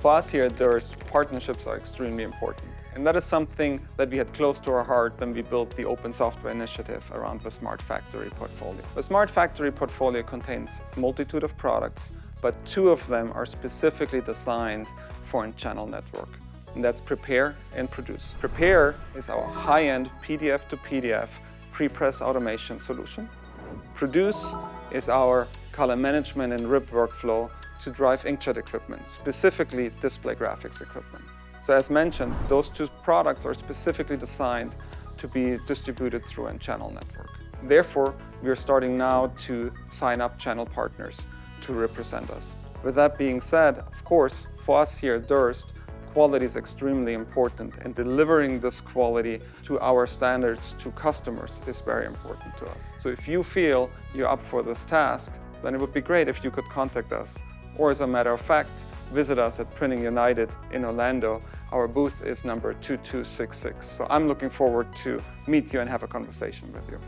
For us here at Durst, partnerships are extremely important. And that is something that we had close to our heart when we built the open software initiative around the Smart Factory portfolio. The Smart Factory portfolio contains a multitude of products, but 2 of them are specifically designed for a channel network. And that's Prepare and Produce. Prepare is our high-end PDF to PDF pre-press automation solution. Produce is our color management and RIP workflow to drive inkjet equipment, specifically display graphics equipment. So as mentioned, those 2 products are specifically designed to be distributed through a channel network. Therefore, we are starting now to sign up channel partners to represent us. With that being said, of course, for us here at Durst, quality is extremely important, and delivering this quality to our standards to customers is very important to us. So if you feel you're up for this task, then it would be great if you could contact us. Or as a matter of fact, visit us at Printing United in Orlando. Our booth is number 2266. So I'm looking forward to meet you and have a conversation with you.